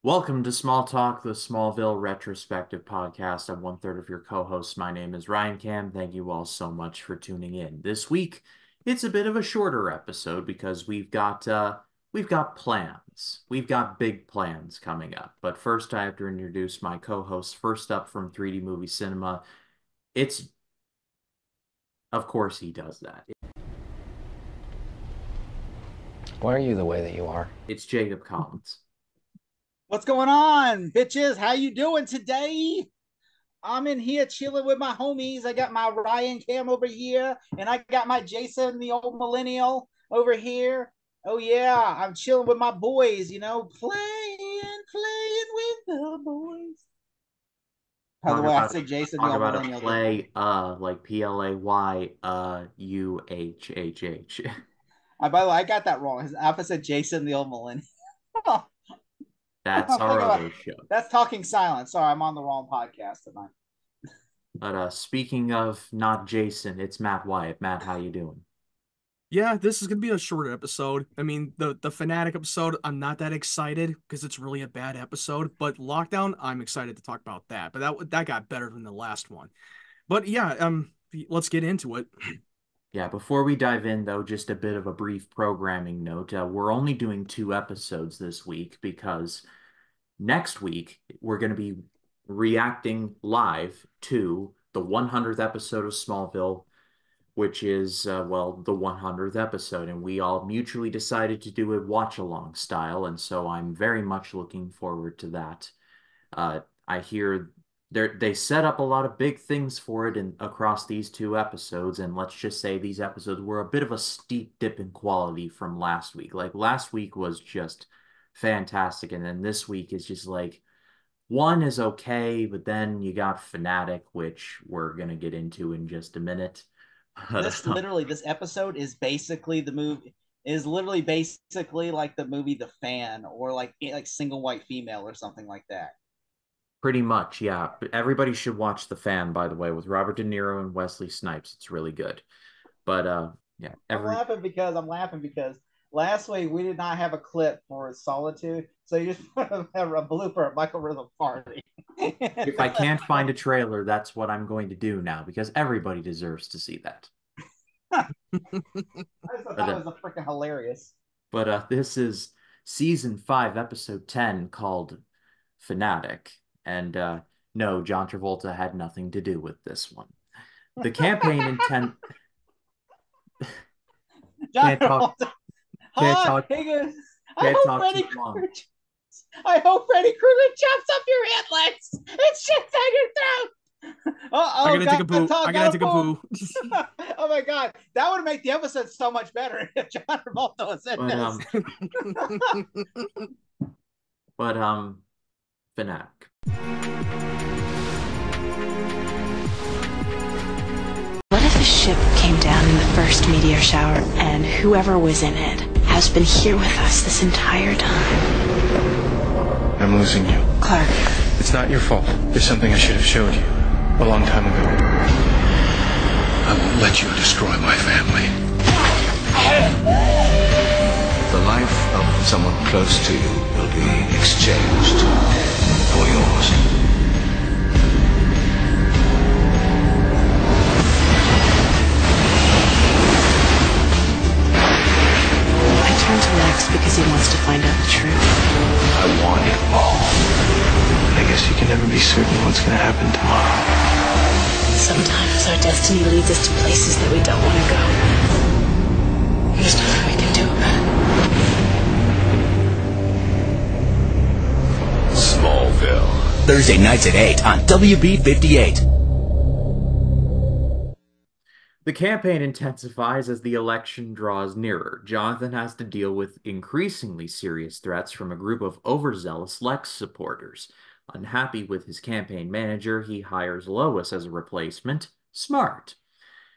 Welcome to Smalltalk, the Smallville retrospective podcast. I'm one third of your co-hosts. My name is Ryan Cam. Thank you all so much for tuning in. This week, it's a bit of a shorter episode because we've got plans. We've got big plans coming up. But first, I have to introduce my co-host. First up from 3D Movie Cinema, it's of course he does that. Why are you the way that you are? It's Jacob Collins. What's going on, bitches? How you doing today? I'm in here chilling with my homies. I got my Ryan Cam over here, and I got my Jason, the old millennial, over here. Oh yeah, I'm chilling with my boys. Playing with the boys. By the Talk way, I about said Jason, the talk old about a millennial. play, like Play, UHHH. By the way, I got that wrong. I said Jason, the old millennial. That's I'm our thinking about other show. that's talking silence. Sorry, I'm on the wrong podcast tonight. But speaking of not Jason, it's Matt Wyatt. Matt, how you doing? Yeah, this is gonna be a shorter episode. I mean, the Fanatic episode, I'm not that excited because it's really a bad episode. But Lockdown, I'm excited to talk about that. But that got better than the last one. But yeah, let's get into it. Yeah, before we dive in, though, just a bit of a brief programming note. We're only doing 2 episodes this week because next week we're going to be reacting live to the 100th episode of Smallville, which is, the 100th episode. And we all mutually decided to do it watch-along style. And so I'm very much looking forward to that. I hear they set up a lot of big things for it across these 2 episodes, and let's just say these episodes were a bit of a steep dip in quality from last week. Like last week was just fantastic, and then this week is just like one is okay, but then you got Fanatic, which we're gonna get into in just a minute. This episode is basically the movie is literally basically like the movie The Fan or like Single White Female or something like that. Pretty much, yeah. But everybody should watch The Fan, by the way, with Robert De Niro and Wesley Snipes. It's really good. But yeah, I'm laughing because last week we did not have a clip for Solitude, so you just put a blooper of Michael Rhythm Party. if I can't find a trailer, that's what I'm going to do now because everybody deserves to see that. I just thought But that was a freaking hilarious. this is season 5, episode 10, called Fanatic, and no, John Travolta had nothing to do with this one. The campaign intent John can't talk Travolta. can't Hi, talk hey guys. I can't hope talk too Freddy long. Krueger. I hope Freddy Krueger chops up your headlights and shits down your throat. I gotta take a poo. Talk, I gotta take a poo. poo. Oh my god, that would make the episode so much better if John Travolta was in But this. but Fanatic. What if a ship came down in the first meteor shower and whoever was in it has been here with us this entire time? I'm losing you. Clark, It's not your fault. There's something I should have showed you a long time ago. I won't let you destroy my family. The life of someone close to you will be exchanged for yours. I turn to Lex because he wants to find out the truth. I want it all. I guess you can never be certain what's going to happen tomorrow. Sometimes our destiny leads us to places that we don't want to go. There's nothing we can do about it. Smallville. Thursday nights at 8 on WB58. The campaign intensifies as the election draws nearer. Jonathan has to deal with increasingly serious threats from a group of overzealous Lex supporters. Unhappy with his campaign manager, he hires Lois as a replacement, Smart.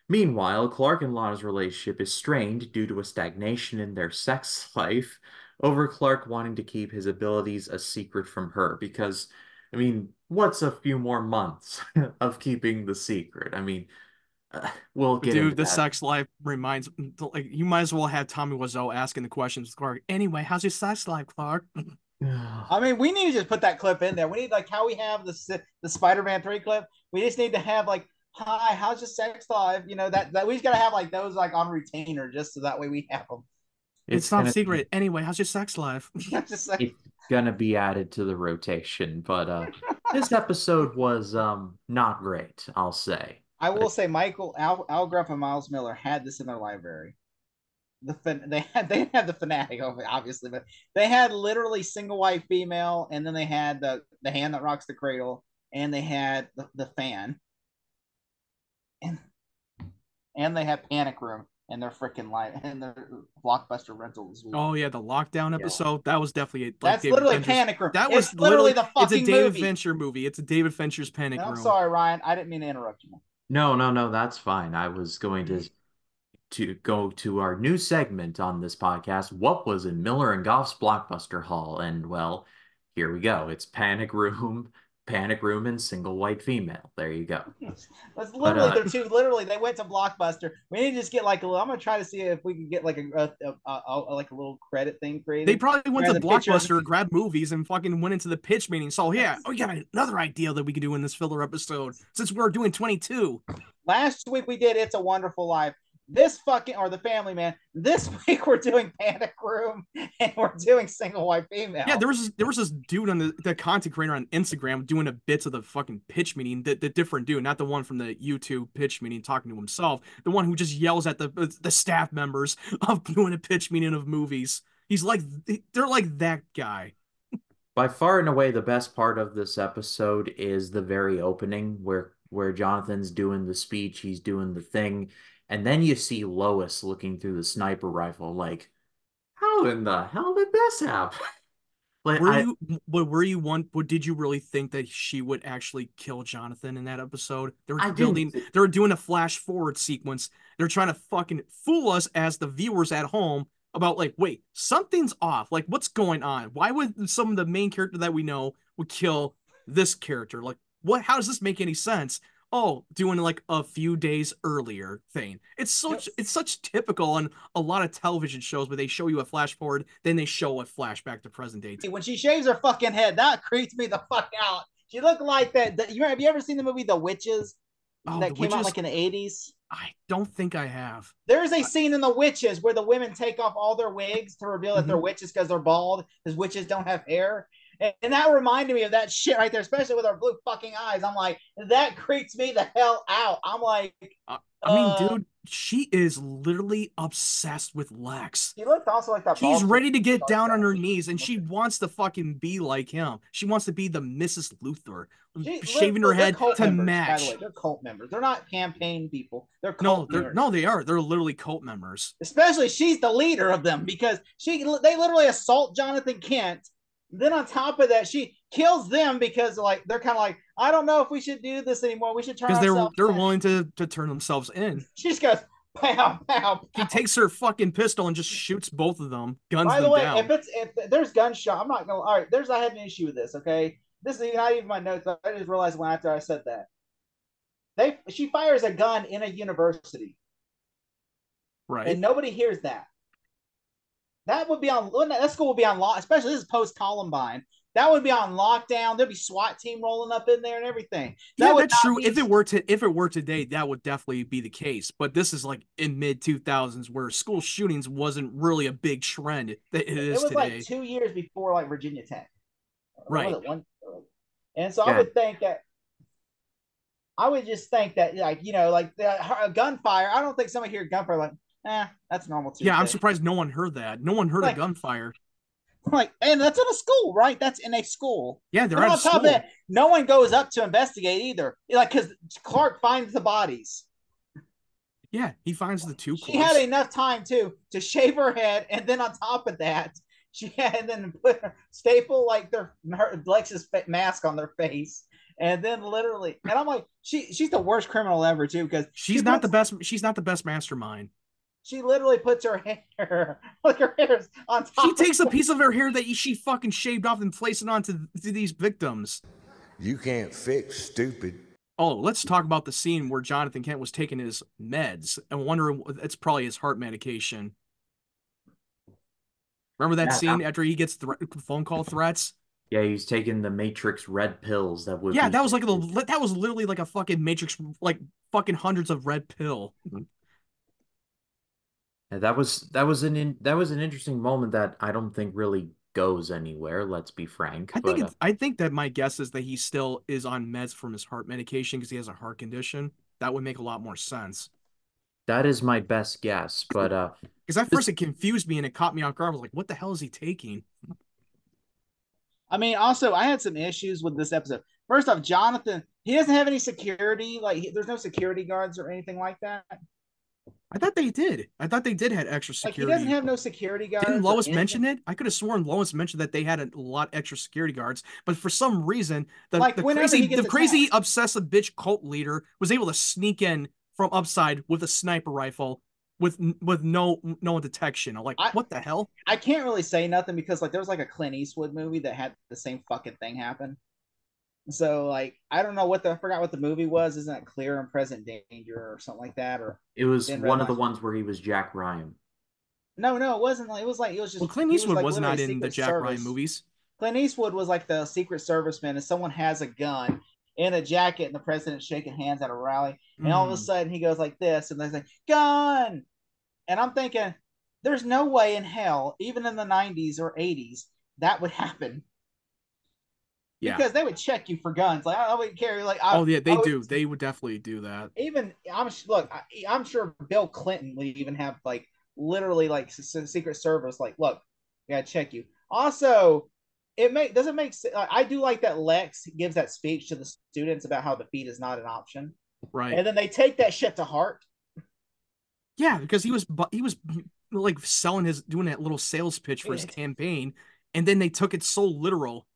Meanwhile, Clark and Lana's relationship is strained due to a stagnation in their sex life, over Clark wanting to keep his abilities a secret from her. Because, I mean, what's a few more months of keeping the secret? I mean, we'll get into Dude, the that. sex life reminds like you might as well have Tommy Wiseau asking the questions with Clark. Anyway, how's your sex life, Clark? I mean, we need to just put that clip in there. We need like how we have the Spider-Man 3 clip. We just need to have like, hi, how's your sex life? You know, that we just gotta have like those like on retainer just so that way we have them. It's It's top gonna be secret. Anyway, how's your sex life? Just like, it's gonna be added to the rotation, but this episode was not great, I'll say. I will But say, Al Gruff and Miles Miller had this in their library. They didn't have the fanatic obviously, but they had literally single white female, and then they had the hand that rocks the cradle, and they had the fan, and they had Panic Room and their freaking light and their blockbuster rentals. Oh yeah, the lockdown Yeah. episode. That was definitely like That's David literally Fincher's. Panic Room. That was It's literally the it's a fucking David movie. Fincher movie. It's a David Fincher's Panic And I'm Room. sorry, Ryan. I didn't mean to interrupt you. no, that's fine. I was going to go to our new segment on this podcast. What was in Miller and Goff's Blockbuster Hall? And well, here we go. It's Panic Room, and Single White Female. There you go. That's But literally they're two. Literally, they went to Blockbuster. We need to just get like a little. I'm gonna try to see if we can get like like a little credit thing created. They probably went Where to the picture- Blockbuster, grabbed movies, and fucking went into the pitch meeting. So yeah, we got another idea that we could do in this filler episode since we're doing 22. Last week we did It's a Wonderful Life. This fucking or The Family Man. This week we're doing Panic Room and we're doing Single White Female. Yeah, there was this dude on the content creator on Instagram doing a bits of the fucking pitch meeting. The different dude, not the one from the YouTube pitch meeting talking to himself. The one who just yells at the staff members of doing a pitch meeting of movies. They're like that guy. by far and away, the best part of this episode is the very opening where Jonathan's doing the speech, he's doing the thing, and then you see Lois looking through the sniper rifle, like, how in the hell did this happen? Like, Did you really think that she would actually kill Jonathan in that episode? I didn't. They were doing a flash forward sequence. They're trying to fucking fool us as the viewers at home about like, wait, something's off. Like, what's going on? Why would some of the main character that we know would kill this character? Like, what? How does this make any sense? Oh, doing like a few days earlier thing. It's such typical on a lot of television shows where they show you a flash forward, then they show a flashback to present day. When she shaves her fucking head, that creeps me the fuck out. She looked like that. Have you ever seen the movie The Witches that came out like in the 80s? I don't think I have. There's a scene in The Witches where the women take off all their wigs to reveal that they're witches because they're bald, because witches don't have hair. And that reminded me of that shit right there, especially with our blue fucking eyes. I'm like, that creeps me the hell out. I'm like, I mean, dude, she is literally obsessed with Lex. She looked also like that. She's ready to get down on her knees, and she wants to fucking be like him. She wants to be the Mrs. Luthor, shaving her head to match. By the way, they're cult members. They're not campaign people. They're cult members. No, they are. They're literally cult members. Especially she's the leader of them because they literally assault Jonathan Kent. Then on top of that, she kills them because like they're kind of like, I don't know if we should do this anymore. We should turn because they're willing to turn themselves in. She just goes pow pow. She takes her fucking pistol and just shoots both of them. Guns By the way, down. if there's gunshot, I'm not gonna. All right, I had an issue with this. Okay, this is not even my notes. I just realized when after I said that she fires a gun in a university, right? And nobody hears that. That would be on that school would be on lock, especially this is post Columbine. That would be on lockdown. There'd be SWAT team rolling up in there and everything. That's true. If it were today, that would definitely be the case. But this is like in mid 2000s where school shootings wasn't really a big trend that it is today. Like 2 years before like Virginia Tech, right? And so I would think that. I would just think that like like a gunfire. I don't think somebody hear gunfire like. That's normal too. Yeah, I'm surprised no one heard that. No one heard a gunfire. Like, and that's in a school, right? That's in a school. Yeah, they're at school. That, no one goes up to investigate either. Like, because Clark finds the bodies. Yeah, he finds the two. She had enough time to shave her head, and then on top of that, she had and then put staple like her Lex's mask on their face. And then literally, and I'm like, she's the worst criminal ever too, because she's not the best. She's not the best mastermind. She literally puts her hair, like her hair's on top. She takes a piece of her hair that she fucking shaved off and placed it onto these victims. You can't fix stupid. Oh, let's talk about the scene where Jonathan Kent was taking his meds and wondering it's probably his heart medication. Remember that Yeah, scene after he gets phone call threats? yeah, he's taking the Matrix red pills that would Yeah, be that was like addictive. that was literally like a fucking Matrix, like fucking hundreds of red pill. Yeah, that was an interesting moment that I don't think really goes anywhere, let's be frank. But I think that my guess is that he still is on meds from his heart medication because he has a heart condition. That would make a lot more sense. that is my best guess. But Because at first this it confused me and it caught me off guard. I was like, what the hell is he taking? I mean, also, I had some issues with this episode. First off, Jonathan, he doesn't have any security. There's no security guards or anything like that. I thought they did. I thought they did had extra Like, he doesn't security. have no security Didn't guards or Lois anything. mention it? I could have sworn Lois mentioned that they had a lot extra security guards, but for some reason, Like, whenever he the gets crazy attacked, obsessive bitch cult leader was able to sneak in from upside with a sniper rifle with no detection. I'm like, I what the hell? I can't really say nothing because like there was like a Clint Eastwood movie that had the same fucking thing happen. So like I don't know I forgot what the movie was. Isn't it Clear and Present Danger or something like that? Or it was then one of the Redline? ones where he was Jack Ryan. No, it wasn't. Like it was Well, just Clint he was Eastwood like was literally not in the Secret Jack Ryan Service. movies. Clint Eastwood was like the Secret Serviceman, and someone has a gun in a jacket, and the president's shaking hands at a rally, and all of a Mm. sudden he goes like this, and they're like gun, and I'm thinking, there's no way in hell, even in the 90s or 80s, that would happen Yeah. because they would check you for guns. Like I would carry like Oh yeah, I they would do. They would definitely do that. even I'm sure Bill Clinton would even have like literally like Secret Service like look, I gotta check you. Also, it doesn't make sense. I do like that Lex gives that speech to the students about how defeat is not an option, Right. and then they take that shit to heart. Yeah, because he was like selling his doing that little sales pitch for his campaign, and then they took it so literal.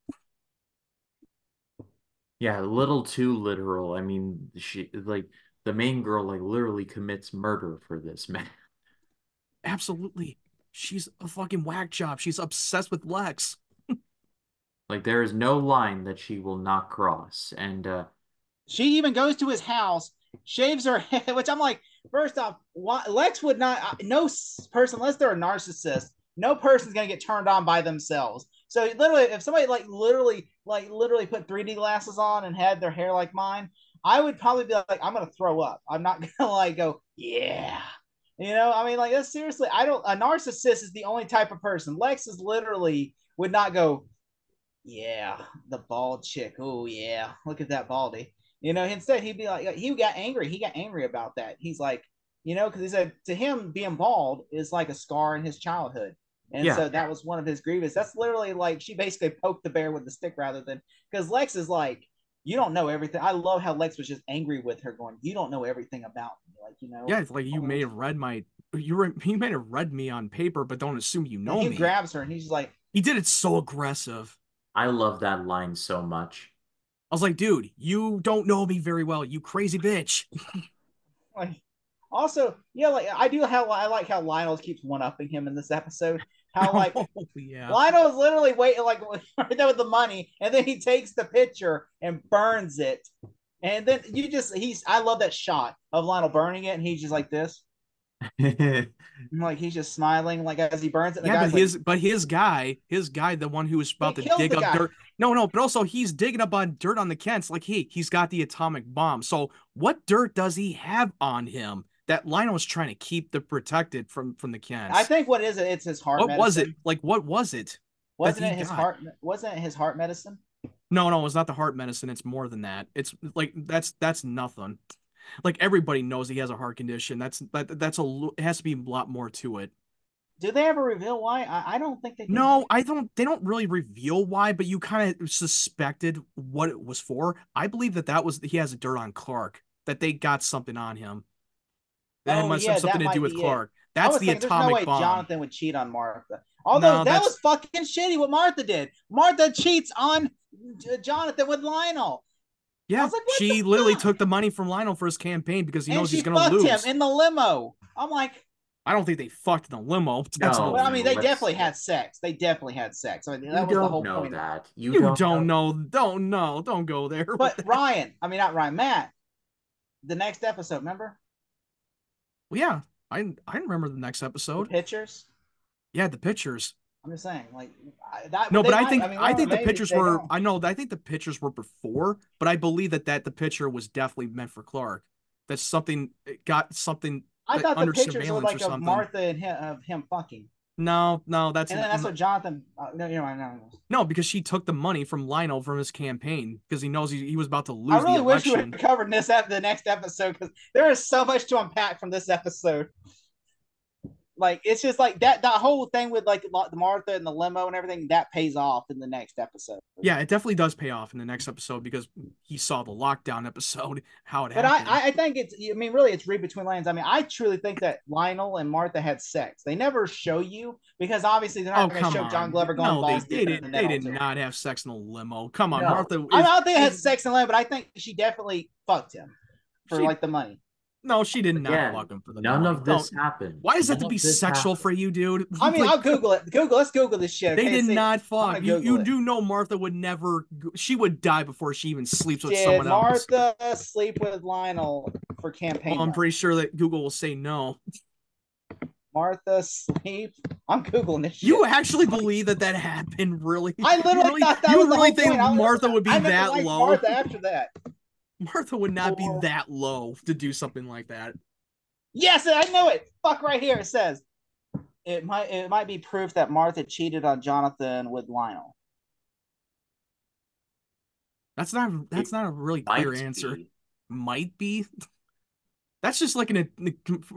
Yeah, a little too literal. I mean, she like the main girl like literally commits murder for this man. Absolutely. She's a fucking whack job. She's obsessed with Lex. Like there is no line that she will not cross. And She even goes to his house, shaves her head, which I'm like, first off, Lex would not, no person, unless they're a narcissist, no person's going to get turned on by themselves. So literally, if somebody literally put 3D glasses on and had their hair like mine, I would probably be like, I'm going to throw up. I'm not going to like go, yeah. You know, I mean, like, that's seriously, a narcissist is the only type of person. Lex is literally would not go, yeah, the bald chick. Oh yeah, look at that baldy. You know, instead he'd be like, he got angry. He got angry about that. He's like, you know, because he said to him being bald is like a scar in his childhood, and yeah, so that was one of his grievances. That's literally like she basically poked the bear with the stick rather than because Lex is like, you don't know everything. I love how Lex was just angry with her, going, you don't know everything about me, like you know. Yeah, it's like you may have read my you may have read me on paper, but don't assume you And know he me. grabs her and he's like, He did it so aggressive. I love that line so much. I was like, dude, you don't know me very well, you crazy bitch. like also, yeah, like I like how Lionel keeps one upping him in this episode. How like Oh yeah. Lionel's literally waiting like right there with the money, and then he takes the picture and burns it. And then I love that shot of Lionel burning it, and he's just like this. Like he's just smiling like as he burns it. And the Yeah, but guy's like his guy, the one who was he about to kills dig the up guy. dirt. No, but also he's digging up on dirt on the Kents. Like he's got the atomic bomb. So what dirt does he have on him that Lionel was trying to keep the protected from the I Kents? think what is it? It's his heart What was it? medicine. Like what was it that Wasn't he it his got? heart? Wasn't it his heart medicine? No, it's not the heart medicine. It's more than that. It's like that's nothing. Like everybody knows he has a heart condition. It has to be a lot more to it. Do they ever reveal why? I don't think they do. No, I don't. They don't really reveal why, but you kind of suspected what it was for. I believe that was he has a dirt on Clark, that they got something on him that Oh must have yeah, something that to do might with be it. Clark. I That's was the thinking there's no atomic way bomb. Jonathan would cheat on Martha. Although No, that that's was fucking shitty what Martha did. Martha cheats on Jonathan with Lionel. I yeah. was like, what the She literally fuck? took the money from Lionel for his campaign because he And knows she he's gonna fucked him lose. in the limo. I'm like, I don't think they fucked in the limo. That's No, well, I another. mean, no, they let's definitely had sex. They definitely had sex. I mean, you that was the don't whole know point of it. that. You You don't don't know. know. Don't know. Don't go there with But that. Ryan, I mean, not Ryan, Matt, the next episode, remember? Well, yeah, I remember the next The episode. pictures? Yeah, the pictures. I'm just saying, like that. No, They but might. I mean, I well, think the maybe pictures they were don't. I know I think the pictures were before, but I believe that the picture was definitely meant for Clark. That's something it got something I that thought the under pictures were surveillance or like of something. Martha and him, of him fucking, No, no, and then that's what Jonathan. No, you know, I know. no, because she took the money from Lionel from his campaign because he knows he was about to I lose the really wish we would election. have covered this at the next episode because there is so much to unpack from this episode. Like it's just like that whole thing with like the Martha and the limo and everything that pays off in the next episode. Yeah, it definitely does pay off in the next episode because he saw the lockdown episode, how it But happened. I think it's, I mean, really, it's read between lines. I mean, I truly think that Lionel and Martha had sex. They never show you because obviously they're Oh, not going to come show John on. Glover going No, balls deep in they that did altar. not have sex in a limo. Come on, No. Martha I don't think they had sex in the but I think she definitely fucked him for she like the money. no, she did not Again, fuck him for the none money. of No. this happened. Why does that have None to be of this sexual happened. for you, dude? I mean, Like I'll Google it. Let's Google this shit. they Okay, did see, not I'm fuck. gonna Google You it. do know Martha would never she would die before she even sleeps with Did someone else. Martha sleep with Lionel for Well, campaign I'm money? pretty sure that Google will say no. Martha sleep. I'm googling this shit. You actually believe that that happened, really? I literally thought that You was the really whole think point. Martha would be I meant to that like low? Martha after that. Martha would not be Or that low to do something like that. yes, I know it. Fuck right here. It says it might be proof that Martha cheated on Jonathan with Lionel. That's It not a really clear might answer. be. Might be. That's just like a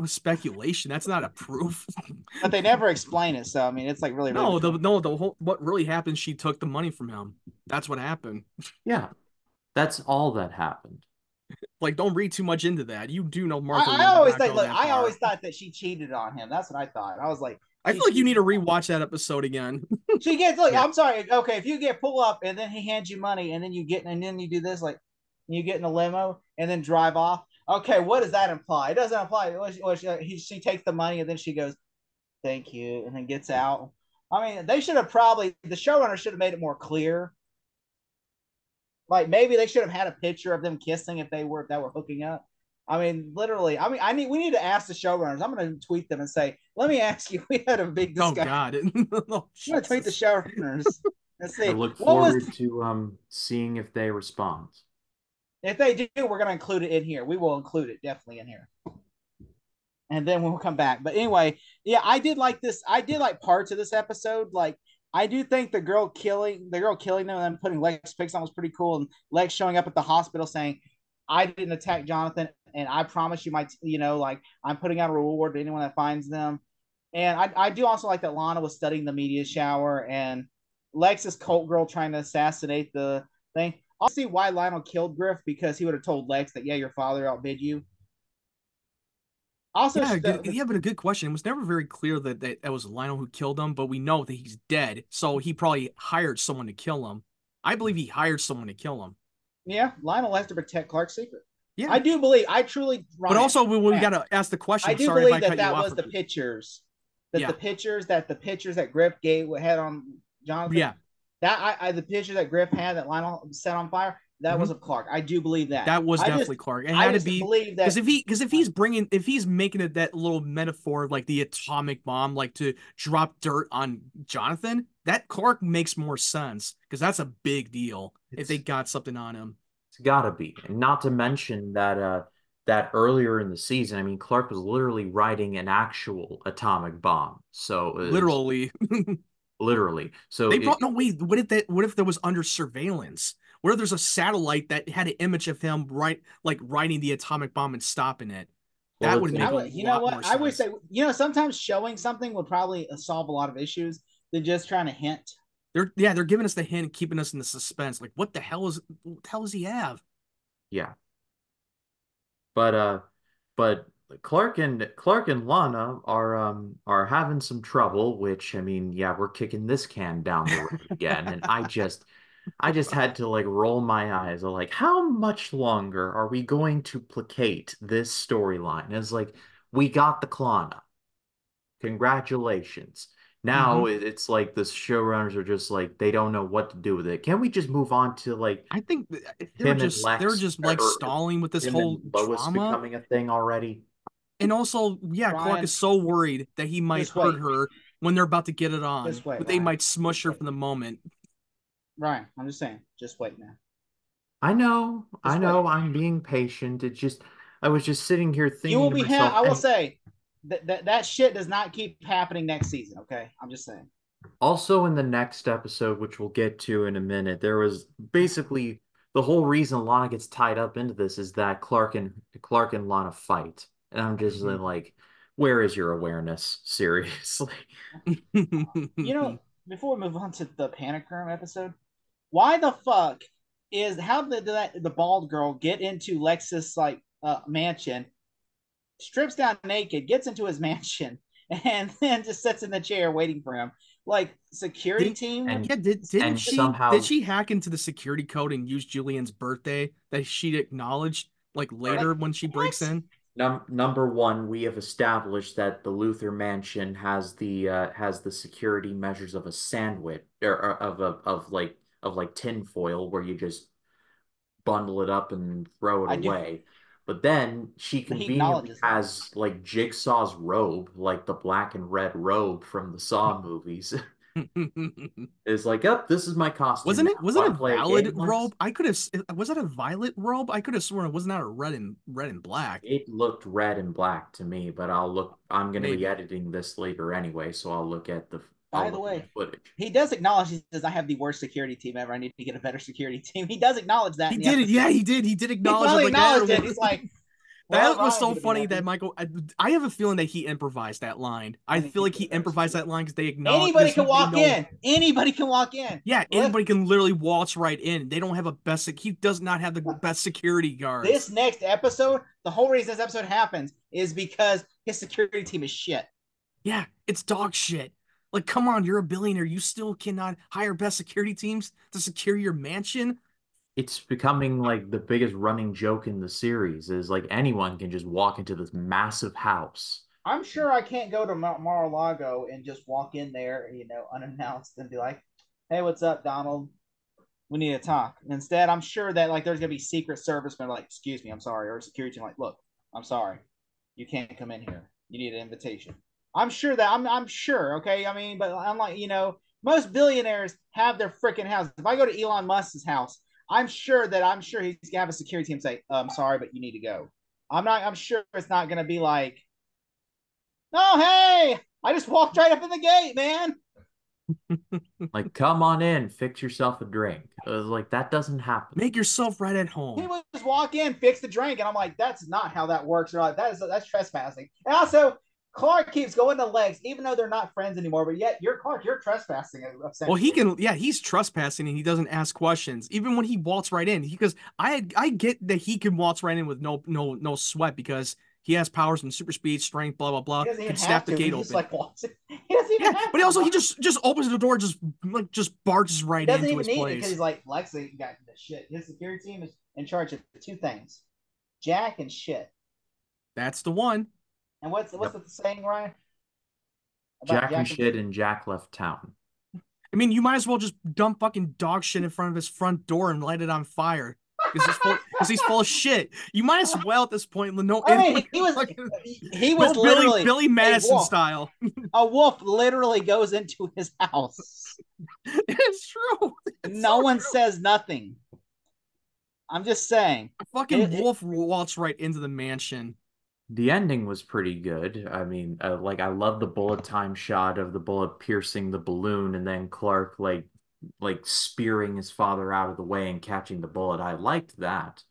speculation. That's not a proof. But they never explain it, so I mean it's like really No, between. the whole what really happened, she took the money from him. That's what happened. Yeah, that's all that happened. Like, don't read too much into that. You do know Martha I would always not think go look, that I far. always thought that she cheated on him. That's what I thought. I was like, I she feel like you need to cheated. rewatch that episode again. She gets look, Yeah. I'm sorry, okay, if you get pull up and then he hands you money and then you get and then you do this, like you get in a limo and then drive off. Okay, what does that imply? It doesn't imply. She takes the money and then she goes, "Thank you," and then gets out. I mean, they should have probably the showrunner should have made it more clear. Like maybe they should have had a picture of them kissing if that were hooking up. I mean, literally. I mean, we need to ask the showrunners. I'm going to tweet them and say, "Let me ask you. We had a big Oh discussion." God. Oh, I'm going to tweet the Jesus. showrunners and I see look what was. forward to seeing if they respond. If they do, we're going to include it in here. We will include it definitely in here. And then we'll come back. But anyway, yeah, I did like this. I did like parts of this episode. Like, I do think the girl killing them and then putting Lex pics on was pretty cool. And Lex showing up at the hospital saying, "I didn't attack Jonathan, and I promise you like I'm putting out a reward to anyone that finds them." And I do also like that Lana was studying the media shower and Lex's cult girl trying to assassinate the thing. I'll see why Lionel killed Griff because he would have told Lex that, yeah, your father outbid you. Also, Yeah, yeah, but a good question. It was never very clear that was Lionel who killed him, but we know that he's dead, so he probably hired someone to kill him. I believe he hired someone to kill him. yeah, Lionel has to protect Clark's secret. Yeah, I truly, but Ryan, also we got to ask the question. I do Sorry if I believe that cut you that off. was the pictures, Yeah. the pictures that Griff had on Jonathan. Yeah, the picture that Griff had that Lionel set on fire. That was of Clark. I do believe that. that was I definitely just, Clark. It I had to just be believe that because if he's making it that little metaphor of like the atomic bomb, like to drop dirt on Jonathan, that Clark makes more sense because that's a big deal if they got something on him. It's gotta be. And not to mention that earlier in the season, I mean, Clark was literally writing an actual atomic bomb. So Literally. literally. So They brought no wait. What if there was under surveillance? What if there's a satellite that had an image of him writing the atomic bomb and stopping it? well, That would it's make a you know lot what? more I wish sense. sometimes showing something would probably solve a lot of issues than just trying to hint. They're giving us the hint, keeping us in the suspense. Like, what the hell does he have? yeah. But Clark and Lana are having some trouble, which I mean, yeah, we're kicking this can down the road again. And I just had to like roll my eyes. I'm like, how much longer are we going to placate this storyline? It's like we got the Klana. Congratulations. Mm-hmm. Now it's like the showrunners are just like they don't know what to do with it. Can we just move on to like I think him and they're Lex just like or stalling with this him and whole Lois drama. becoming a thing already? And also, yeah, Clark Ryan, is so worried that he might just hurt wait. her when they're about to get it on. Just wait, But they Ryan. might smush Just her wait. for the moment. Ryan, I'm just saying. Just wait now. I know, I Just wait. know, I'm being patient. It just, I was just sitting here You will thinking to be. myself, I will and say that shit does not keep happening next season. Okay, I'm just saying. also in the next episode, which we'll get to in a minute, there was basically the whole reason Lana gets tied up into this is that Clark and Lana fight. And I'm just like, where is your awareness? Seriously. You know, before we move on to the panic room episode, why the fuck is how did the bald girl get into Lexus like mansion, strips down naked, gets into his mansion, and then just sits in the chair waiting for him? Like security Did, team. And yeah, didn't and she somehow hack into the security code and use Julian's birthday that she acknowledged like Like later when she breaks what? in? number one, we have established that the Luther Mansion has the security measures of a sandwich or of like tin foil where you just bundle it up and throw it I do. away. But then she He conveniently acknowledges that. has like Jigsaw's robe, like the black and red robe from the Saw movies. It's like, up, this is my costume Wasn't now. it was it Want a to play a valid game, Lex? robe? I could have was that a violet robe? I could have sworn it was not a red and black. It looked red and black to me, but I'm going to be Maybe. editing this later anyway, so I'll By the look at the way, footage. he does acknowledge. He says, "I have the worst security team ever. I need to get a better security team." He does acknowledge that He in the did it. Yeah, episode. he did. He did He acknowledge it finally like that. acknowledged it. He's like, "Well, That was Ryan's so gonna be funny that happy." Michael. I have a feeling that he improvised that line. I I feel need like to he get a better improvised security. that line because they acknowledge Anybody because can they walk know. in. Anybody can walk in. Yeah, Lift anybody can literally waltz right in. They don't have a best. He does not have the best security guards. this next episode. The whole reason this episode happens is because his security team is shit. Yeah, it's dog shit. Like, come on, you're a billionaire. You still cannot hire best security teams to secure your mansion. It's becoming like the biggest running joke in the series is like anyone can just walk into this massive house. I'm sure I can't go to Mar-a-Lago and just walk in there, unannounced and be like, "Hey, what's up, Donald? We need to talk." Instead, I'm sure that like there's gonna be secret servicemen like, "Excuse me, I'm sorry," or security team like, "Look, I'm sorry, you can't come in here. You need an invitation." I'm sure. Okay, I mean, but I'm like, most billionaires have their freaking house. If I go to Elon Musk's house, I'm sure he's gonna have a security team say, "I'm sorry, but you need to go." I'm not. I'm sure it's not gonna be like, "Oh, hey, I just walked right up in the gate, man." Like, come on in, fix yourself a drink. Like that doesn't happen. Make yourself right at He home. would just walk in, fix the drink, and I'm like, "That's not how that works." Or like, that's trespassing. And also, Clark keeps going to Legs, even though they're not friends anymore. But yet, you're Clark. You're trespassing, Well, he essentially. can. Yeah, he's trespassing and he doesn't ask questions. Even when he waltz right in, because I get that he can waltz right in with no sweat because he has powers and super speed, strength, blah blah He blah. doesn't even Can snap have the to. He gate just open. like walks. He doesn't even Yeah, have but to. also he just opens the door, just barges He right doesn't into even his need it because place. he's like, "Lexi got the shit." His security team is in charge of two things: Jack and shit. That's the one. And what's Yep. the saying, Ryan, about Jack and Jack and shit shit? and Jack left town. I mean, you might as well just dump fucking dog shit in front of his front door and light it on fire. Because he's full of shit. You might as well at this point, no, I mean, he was go Billy literally Billy a Madison wolf. style. A wolf literally goes into his house. It's true. It's No so one true. says nothing. I'm just saying. A fucking wolf waltz right into the mansion. The ending was pretty good. I mean, like I love the bullet time shot of the bullet piercing the balloon and then Clark like spearing his father out of the way and catching the bullet. I liked that.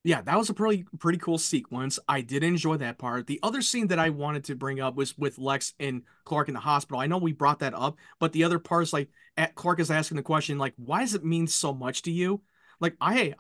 Yeah, that was a pretty cool sequence. I did enjoy that part. The other scene that I wanted to bring up was with Lex and Clark in the hospital. I know we brought that up, but the other part is like Clark is asking the question like, "Why does it mean so much to you?" Like, I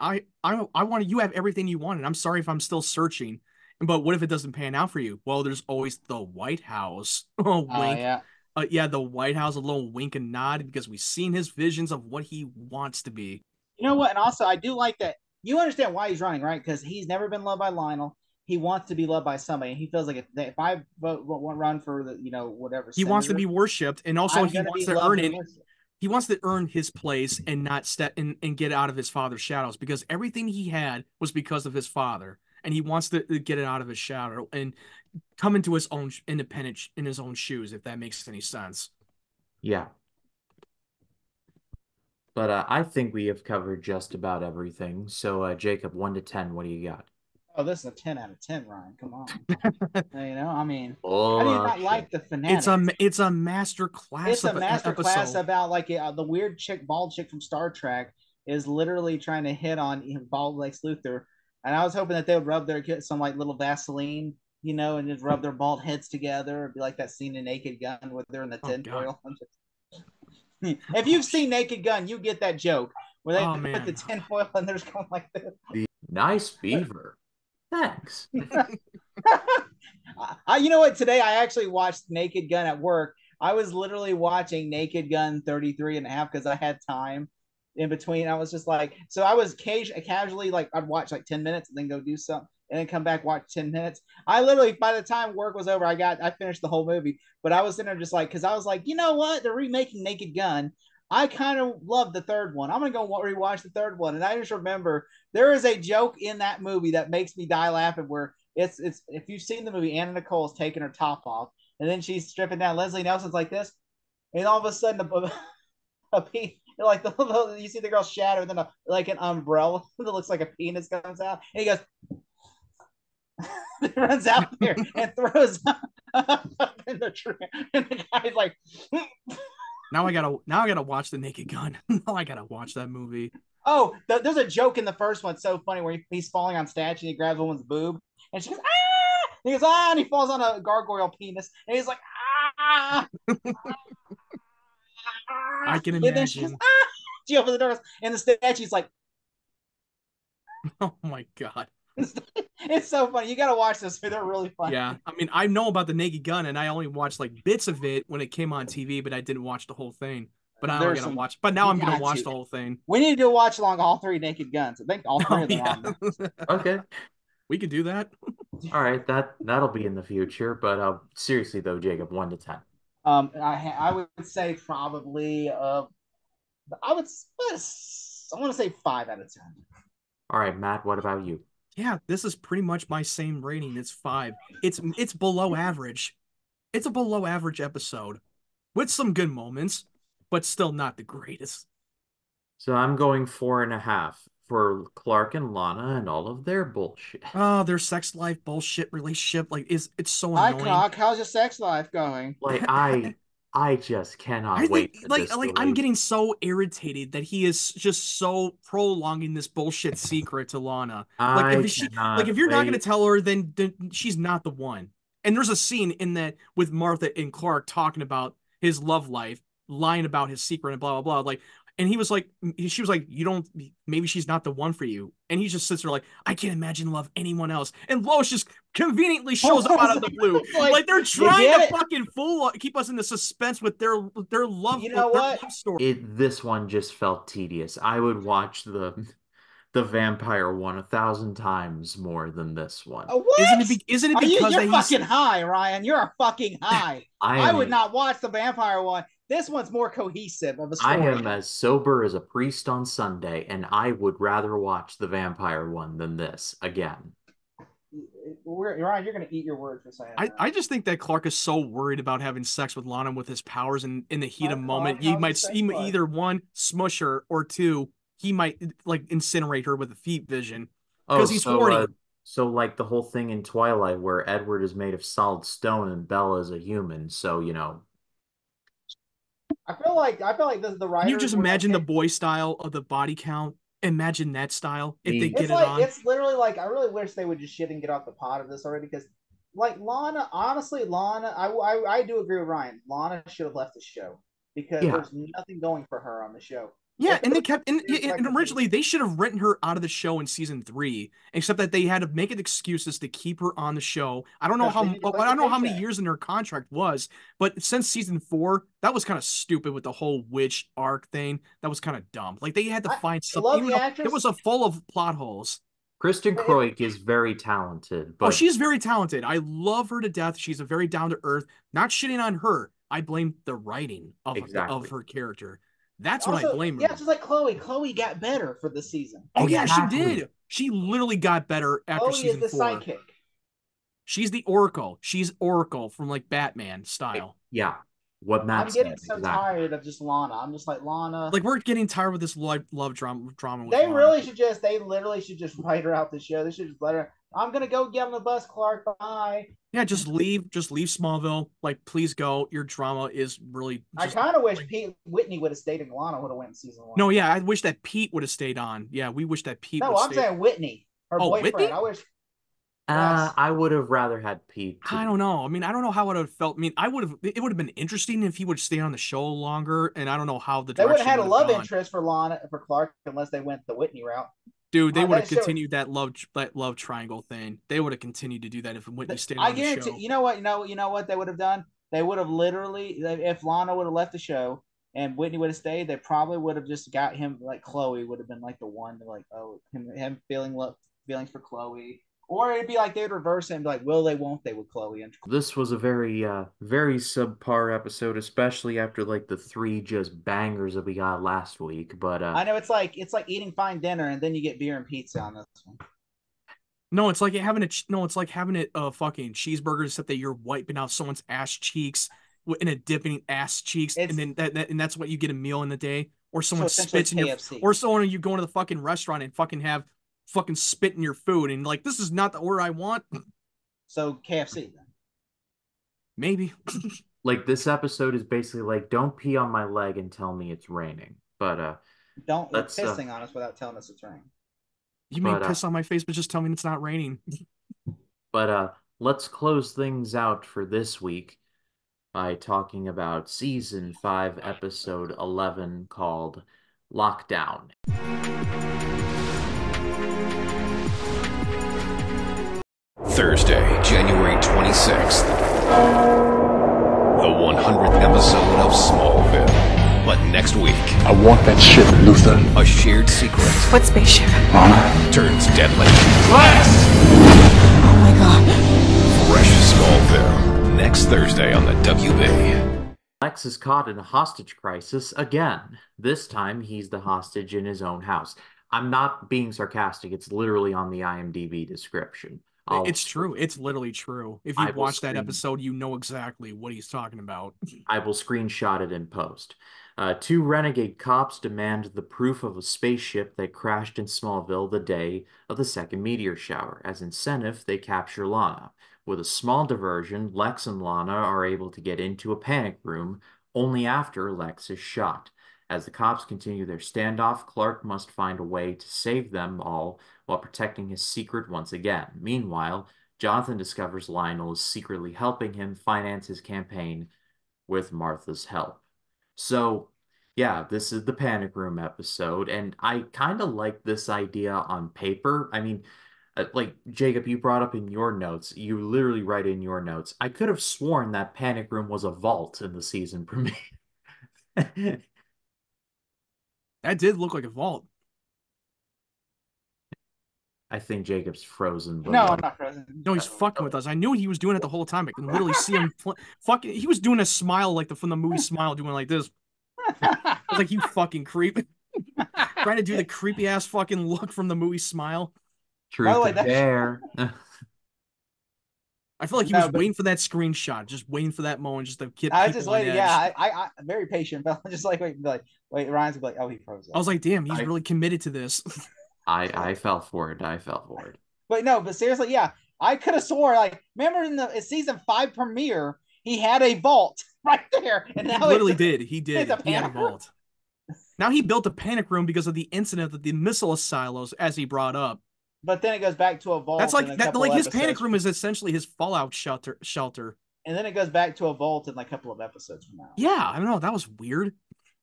want you have everything you want, and I'm sorry if I'm still searching. But what if it doesn't pan out for you? Well, there's always the White House. Oh, Oh wink. yeah. Yeah, the White House, a little wink and nod because we've seen his visions of what he wants to be. You know what? And also, I do like that. You understand why he's running, right? Because he's never been loved by Lionel. He wants to be loved by somebody. He feels like if I run for the whatever He wants to senator, be worshipped, and also I'm he gonna wants be to loved earn and it. worshipped. He wants to earn his place and not step and get out of his father's shadows because everything he had was because of his father. and he wants to get it out of his shadow and come into his own independent in his own shoes, if that makes any sense. Yeah. But I think we have covered just about everything. So, Jacob, 1 to 10, what do you got? Oh, this is a 10 out of 10, Ryan. Come on. I mean, how Full do you of not like shit. the Fanatics? It's a master class It's a of an master class episode. about like the weird chick, bald chick from Star Trek is literally trying to hit on bald Lex Luthor, and I was hoping that they would rub their some like little Vaseline, and just rub their bald heads together. It'd be like that scene in Naked Gun where they're in the Oh God. tinfoil. If you've seen Naked Gun, you get that joke where they Oh put the man. tinfoil and they're just going like this. Nice beaver. Thanks. You know what? Today I actually watched Naked Gun at work. I was literally watching Naked Gun 33 and a half because I had time in between. I was just like, so I was casually like, I'd watch like 10 minutes and then go do something and then come back, watch 10 minutes. I literally, by the time work was over, I finished the whole movie. But I was sitting there just like, because I was like, you know what? They're remaking Naked Gun. I kind of love the third one. I'm going to go rewatch the third one. And I just remember there is a joke in that movie that makes me die laughing where it's if you've seen the movie, Anna Nicole's taking her top off and then she's stripping down. Leslie Nelson's like this, and all of a sudden a like you see the girl shatter, and then like an umbrella that looks like a penis comes out, and he goes, he runs out there and throws up in the tree, and the guy's like, Now I gotta watch the Naked Gun. Now I gotta watch that movie. oh, there's a joke in the first one so funny where he's falling on statue and he grabs a woman's boob, and she goes, ah, and he goes, ah, and he falls on a gargoyle penis, and he's like, ah. I can And then she goes, imagine. ah! She opens the door, and the statue's like, Oh my God. it's so funny. You got to watch this. They're really funny. Yeah, I mean, I know about the Naked Gun, and I only watched like bits of it when it came on TV, but I didn't watch the whole thing. But now I'm There's gonna some, watch. But now you I'm gonna got watch to. the whole thing. We need to do a watch along all three Naked Guns. I think all three Oh of them yeah, are on there. Okay. we could do that. All right, that'll be in the future. But seriously though, Jacob, 1 to 10. I would say probably I would I want to say 5 out of 10. All right, Matt, what about you? Yeah, this is pretty much my same rating. It's 5. It's below average. It's a below average episode with some good moments, but still not the greatest. So I'm going 4.5 for Clark and Lana and all of their bullshit. Oh, their sex life bullshit relationship like it's so Hi, annoying. Cock. How's your sex life going? Like I just I cannot think wait for like this like I'm release. getting so irritated that he is just so prolonging this bullshit secret to Lana. I cannot If you're not gonna wait. tell her, then she's not the one. And there's a scene in that with Martha and Clark talking about his love life, lying about his secret and blah blah blah. Like, and he was like, she was like, you don't, maybe she's not the one for you. And he just sits there like, I can't imagine love anyone else. And Lois just conveniently shows up out of the blue, like they're you trying get to it? fucking keep us in the suspense with their love You know what? story. This one just felt tedious. I would watch the vampire one 1,000 times more than this one. What? Isn't it Are you? because You're that he's fucking high, Ryan. You're fucking high. I I am would not watch the vampire one. This one's more cohesive of a I story. am as sober as a priest on Sunday, and I would rather watch the vampire one than this again. Ryan, you're gonna eat your words for saying that. I just think that Clark is so worried about having sex with Lana with his powers, and in the heat Hi, of Clark. moment, How's your sex life? either one smush her or two he might like incinerate her with a feet vision Oh, because he's horny. so like the whole thing in Twilight where Edward is made of solid stone and Bella is a human, so I feel like this the Can you writers just were like, imagine the hey, boy style of the body count? Imagine that style if they the get it on. it's literally like I really wish they would just shit and get off the pot of this already because like Lana, honestly, Lana, I do agree with Ryan. Lana should have left the show because yeah, there's nothing going for her on the show. Yeah, If and they they would kept and, just like and originally they should have written her out of the show in season 3, except that they had to make it excuses to keep her on the show. I don't know because they how need to I collect the don't know how many paycheck. years in her contract was, but since season 4, that was kind of stupid with the whole witch arc thing. That was kind of dumb. Like they had to I find something, love even the though it actress. was a full of plot holes. Kristen If Kroik is very talented, Oh, but she's very talented. I love her to death. She's a very down to earth. Not shitting on her. I blame the writing of exactly, her character. That's what I also, blame yeah, her. just like Chloe. Chloe got better for the season. Oh yeah, she exactly. did. She literally got better after Chloe is season the 4. sidekick. She's the Oracle. She's Oracle from like Batman style. Yeah, what I'm Matt getting said, so exactly. tired of just Lana. I'm just like, Lana. Like we're getting tired with this love drama with They Lana. really should just, they literally should just write her out the show. They should just let her, I'm going to go get on the bus, Clark. Bye. Yeah, just leave Smallville. Like, please go. Your drama is really I just kind of wish Pete Whitney would have stayed and Lana would have went in season 1. No, yeah, I wish that Pete would have stayed on. Yeah, we wish that Pete No, would I'm stay. saying Whitney, her Oh, Whitney? boyfriend. I wish. Yes. I would have rather had Pete. I don't know. I mean, I don't know how it would have felt. I mean, it would have been interesting if he would stay on the show longer, and I don't know how the They would have direction had a would have love gone. interest for Lana, for Clark, unless they went the Whitney route. Dude, they would have That show- continued that love triangle thing. They would have continued to do that if Whitney stayed I on the guarantee. show. You know what? You know what they would have done? They would have literally, if Lana would have left the show and Whitney would have stayed, they probably would have just got him, like Chloe would have been like the one to like, oh, him feelings for Chloe. Or it'd be like they'd reverse it and be like, will they, won't they with Chloe and This was a very very subpar episode, especially after like the 3 just bangers that we got last week. But I know it's like eating fine dinner and then you get beer and pizza on this one. No, it's like having a fucking cheeseburger, except that you're wiping out someone's ass cheeks in a dipping ass cheeks, It's, and then and that's what you get a meal in the day, or someone so essentially spits in your, KFC. or someone you go into the fucking restaurant and fucking have fucking spit in your food, and like this is not the order I want. So KFC then. Maybe. like this episode is basically like, don't pee on my leg and tell me it's raining. But Don't let's pissing on us without telling us it's raining. You may piss on my face, but just tell me it's not raining. But let's close things out for this week by talking about season 5, episode 11, called Lockdown. Thursday, January 26th. The 100th episode of Smallville. But next week, I want that ship, Luther. a shared secret What spaceship? Lana? turns deadly. Oh my god. Fresh Smallville. Next Thursday on the WB. Lex is caught in a hostage crisis again. This time, he's the hostage in his own house. I'm not being sarcastic. It's literally on the IMDb description. It's true. It's literally true. If you watch that episode, you know exactly what he's talking about. I will screenshot it in post. 2 renegade cops demand the proof of a spaceship that crashed in Smallville the day of the second meteor shower. As incentive, they capture Lana. With a small diversion, Lex and Lana are able to get into a panic room only after Lex is shot. As the cops continue their standoff, Clark must find a way to save them all while protecting his secret once again. Meanwhile, Jonathan discovers Lionel is secretly helping him finance his campaign with Martha's help. So, yeah, this is the Panic Room episode, and I kind of like this idea on paper. I mean, like Jacob, you brought up in your notes, you literally write in your notes, I could have sworn that Panic Room was a vault in the season premiere. That did look like a vault. I think Jacob's frozen. But No, I'm not frozen. No, he's fucking with us. I knew he was doing it the whole time. I can literally see him fucking. He was doing a smile like from the movie Smile, doing like this. I was like, you fucking creep. Trying to do the creepy ass fucking look from the movie Smile. Truth or dare. I feel like he was waiting for that screenshot, just waiting for that moment, just to get I people just on waited. edge. Yeah, I'm very patient, but I'm just like wait, Ryan's like, oh, he froze. I was like, damn, he's really committed to this. I fell for it. I fell for it. But seriously, yeah, I could have swore. Like, remember in the season 5 premiere, he had a vault right there, and now he literally did. He did. He had a vault. Now he built a panic room because of the incident of the missile silos, as he brought up. But then it goes back to a vault. That's like that. Like his panic room is essentially his fallout shelter. And then it goes back to a vault in like a couple of episodes from now. Yeah, I don't know. That was weird.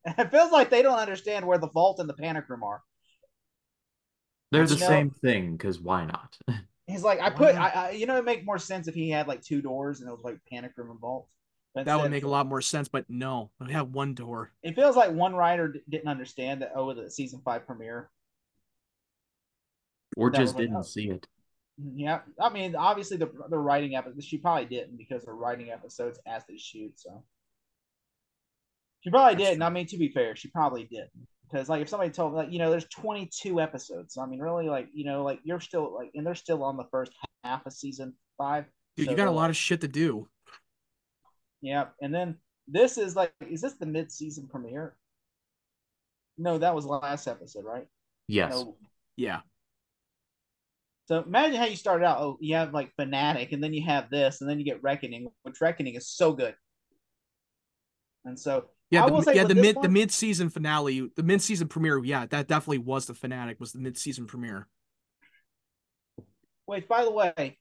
It feels like they don't understand where the vault and the panic room are. They're the same thing, because why not? He's like, it'd make more sense if he had like 2 doors and it was like panic room and vault. But that would make a lot more sense, but no, it had 1 door. It feels like one writer didn't understand that the season 5 premiere. Or just didn't see it. Yeah, I mean, obviously the writing episodes, she probably didn't because they're writing episodes as they shoot. So she probably didn't. I mean, to be fair, she probably didn't. Because like if somebody told me like there's 22 episodes, so I mean really like like you're still like and they're still on the first half of season 5, Dude, you so got they're a lot like of shit to do. yeah, and then this is this the mid-season premiere? No, that was the last episode, right? Yes. No. Yeah. So imagine how you started out. Oh, you have like Fanatic, and then you have this, and then you get Reckoning, which Reckoning is so good. And so Yeah, I will say with this the one, mid season finale, the mid season premiere. Yeah, that definitely was the Fanatic. Was the mid season premiere? wait, by the way,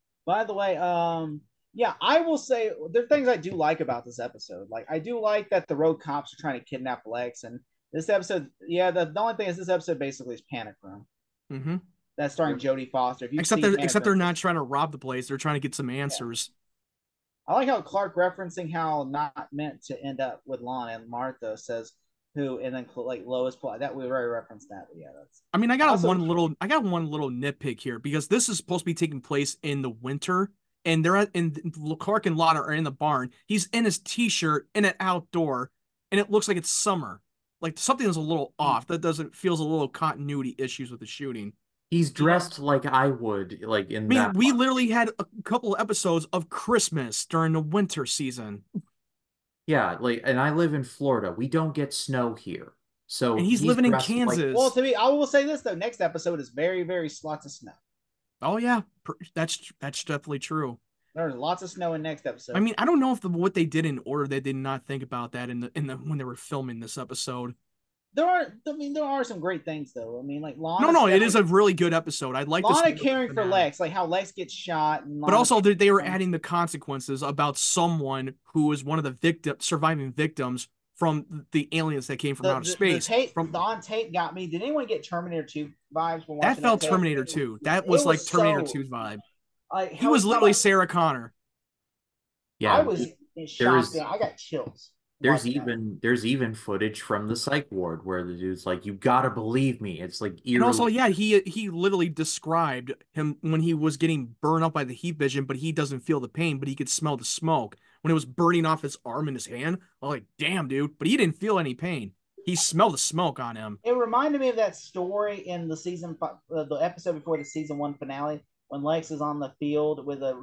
yeah, I will say there are things I do like about this episode. Like I do like that the road cops are trying to kidnap Lex, and this episode, yeah, the only thing is this episode basically is Panic Room. Mm-hmm. That's starring Jodie Foster. If you've seen Panic Except Room, they're not trying to rob the place. They're trying to get some yeah. answers. I like how Clark referencing how not meant to end up with Lana and Martha says who, and then like Lois plot that we already referenced that. But yeah, that's. I mean, Also, I got one little nitpick here because this is supposed to be taking place in the winter, and they're at and Clark and Lana are in the barn. He's in his t-shirt in an outdoor, and it looks like it's summer. Like something is a little off. That doesn't feels a little continuity issues with the shooting. He's dressed like I would, like I in mean, that we part. literally had a couple of episodes of Christmas during the winter season, Yeah, like, and I live in Florida. We don't get snow here. So and he's he's living in dressed like, well, Kansas. to me, I will say this though. Next episode is very lots of snow. Oh yeah, that's definitely true. There's lots of snow in next I episode. mean, I don't know if what they did in order, they did not think about that in the when they were filming this episode. There are some great things though. I mean, like No, no, it is a really good episode. I'd like to see Lana the caring for fanatic. Lex, like how Lex gets shot, and But Lana also they were adding the consequences about someone who is one of the surviving victims from the aliens that came from outer the space. tape From the on tape got me. Did anyone get Terminator 2 vibes when that watching that felt tape? Terminator 2. That It was like was Terminator so 2 vibe. like He how was he's talking literally about. Sarah Connor. I yeah, was there shocked. is I got chills there's watching that. even footage from the psych ward where the dude's like, you gotta believe me. It's like And also, eerily. yeah, he literally described him when he was getting burned up by the heat vision, but he doesn't feel the pain, but he could smell the smoke. When it was burning off his arm and his hand, I'm like, damn, dude. But he didn't feel any pain. He smelled the smoke on him. It reminded me of that story in the episode before the season 1 finale when Lex is on the field with that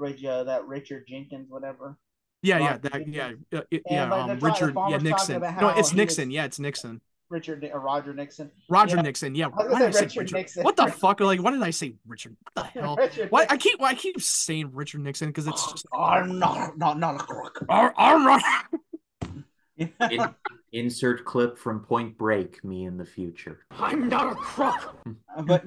Richard Jenkins, whatever. Yeah, yeah, Roger Jenkins. yeah. And like the Richard, yeah, farmer's talking Nixon. about No, how it's he was Nixon. Yeah, it's Nixon. Richard or Roger Nixon. Roger Yeah, Nixon. Yeah. I was Why gonna did say I say Richard Richard? Nixon. What the fuck? Like, why did I say Richard? What the hell? Richard Why Nixon. I keep saying Richard Nixon because it's just I'm not a crook. I'm not. In, insert clip from Point Break, me in the future. I'm not a crook. But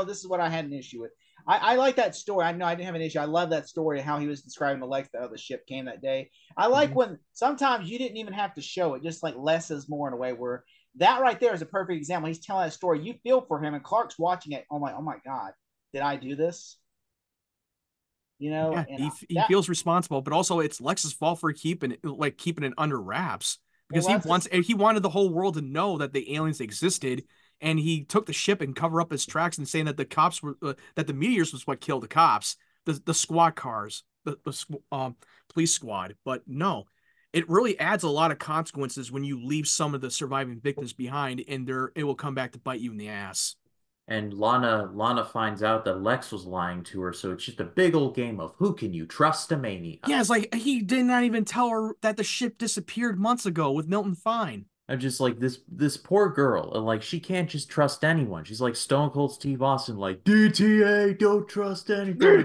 this is what I had an issue with. I like that story. I know I didn't have an issue. I love that story, how he was describing the Lex that the ship came that day. I like when sometimes you didn't even have to show it, just like less is more in a way where that right there is a perfect example. He's telling that story. You feel for him, and Clark's watching it. Oh my God, did I do this? Yeah, And he feels responsible, but also it's Lex's fault for keeping it under wraps because well, he wanted the whole world to know that the aliens existed, and he took the ship and cover up his tracks and saying that the cops were that the meteors was what killed the cops, the squad cars, the police squad. But no, it really adds a lot of consequences when you leave some of the surviving victims behind, and it will come back to bite you in the ass. And Lana finds out that Lex was lying to her, so it's just a big old game of who can you trust a maniac? Yeah, it's like he did not even tell her that the ship disappeared months ago with Milton Fine. I'm just like this poor girl, and like she can't just trust anyone. She's like Stone Cold Steve Austin, like DTA, don't trust anybody.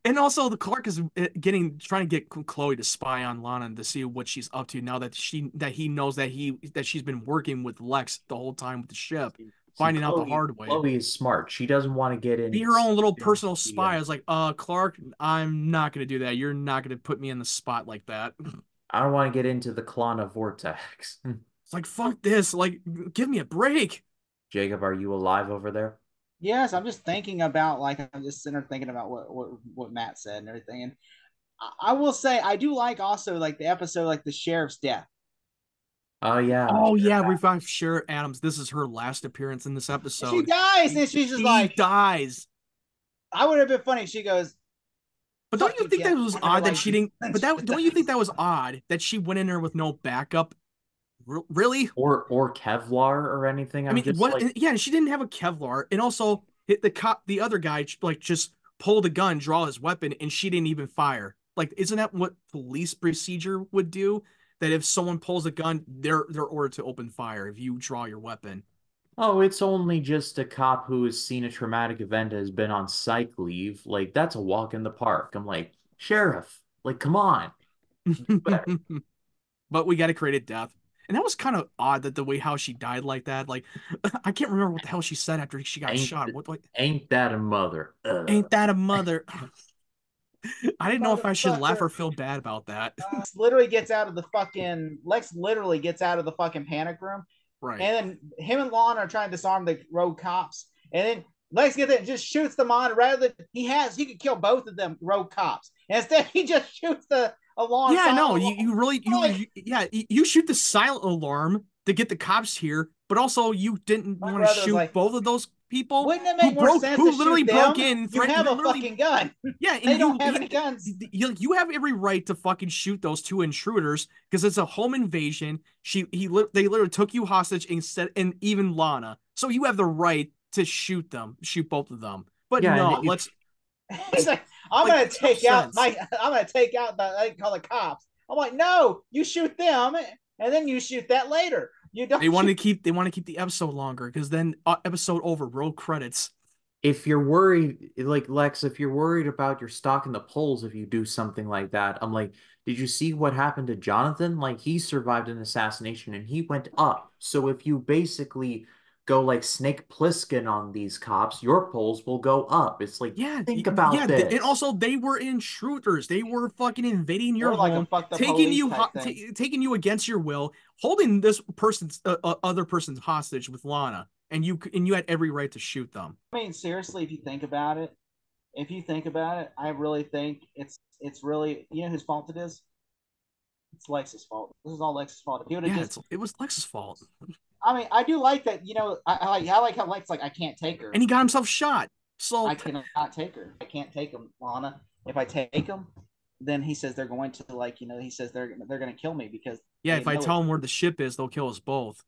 And also, the Clark is trying to get Chloe to spy on Lana and to see what she's up to now that he knows that she's been working with Lex the whole time with the ship, See, finding out the hard way. Chloe is smart. She doesn't want to get in. Be her own little personal spy. I was like, Clark, I'm not gonna do that. You're not gonna put me in the spot like that. I don't want to get into the Klana vortex. It's like, fuck this. Like, give me a break. Jacob, are you alive over there? yes, I'm just thinking about I'm just sitting there thinking about what Matt said and everything. And I will say I do like also like the episode like the sheriff's death. Oh yeah. Oh yeah, revive Sheriff Adams. This is her last appearance in this episode. She dies, and she's just She like, dies. I would have been funny. She goes, But don't you think that was odd that she didn't? But But don't you think that was odd that she went in there with no backup Really? or Kevlar or anything. I I'm mean, just what? like, Yeah, she didn't have a Kevlar, and also hit the cop. The other guy like just pulled a gun, draw his weapon, and she didn't even fire. Like, isn't that what police procedure would do? That if someone pulls a gun, they're ordered to open fire if you draw your weapon. oh, it's only just a cop who has seen a traumatic event, has been on psych leave. Like, that's a walk in the park. I'm like, Sheriff, like, come on. But But we got to create a death. And that was kind of odd that the way how she died like that. Like, I can't remember what the hell she said after she got ain't shot. What like, ain't that a mother? ain't that a mother? I didn't know if I should laugh Motherfucker. or feel bad about that. Literally gets out of the fucking Lex literally gets out of the fucking panic room, Right. and then him and Lon are trying to disarm the rogue cops, and then Lex gets it and just shoots them on. Rather than he could kill both of them rogue cops, and instead he just shoots the alarm. Yeah, no, silent you really like, yeah, you shoot the silent alarm to get the cops here, but also you didn't my want to brother was shoot like, both of those people wouldn't it make more sense to who literally shoot broke them? in, You have who a literally fucking gun. yeah, and They don't have any guns. you have every right to fucking shoot those two intruders because it's a home invasion. They literally took you hostage instead, and even Lana, so you have the right to shoot both of them. But yeah, and no, if He's like, I'm like gonna makes no take out sense. the they call the cops. I'm like, no, you shoot them, and then you shoot that later. You don't shoot. They want to keep the episode longer because then episode over, roll credits. if you're worried, like Lex, if you're worried about your stock in the polls, if you do something like that, I'm like, did you see what happened to Jonathan? Like, he survived an assassination and he went up. So if you basically go like Snake Plissken on these cops, your polls will go up. It's like, Yeah, think about and this. also they were intruders. They were fucking invading your They're like a home, fuck the police type thing. taking you against your will, holding this person's other person's hostage with Lana, and you had every right to shoot them. I mean, seriously, if you think about it, I really think it's really whose fault it is. It's Lex's fault. This is all Lex's fault. If he would have Yeah, just, it was Lex's fault, I mean, I do like that. I like how Lex like I can't take her. and he got himself shot. So I cannot take her. I can't take him, Lana. If I take him, then he says they're going to he says they're going to kill me because yeah, they if I know tell it. him where the ship is, they'll kill us both.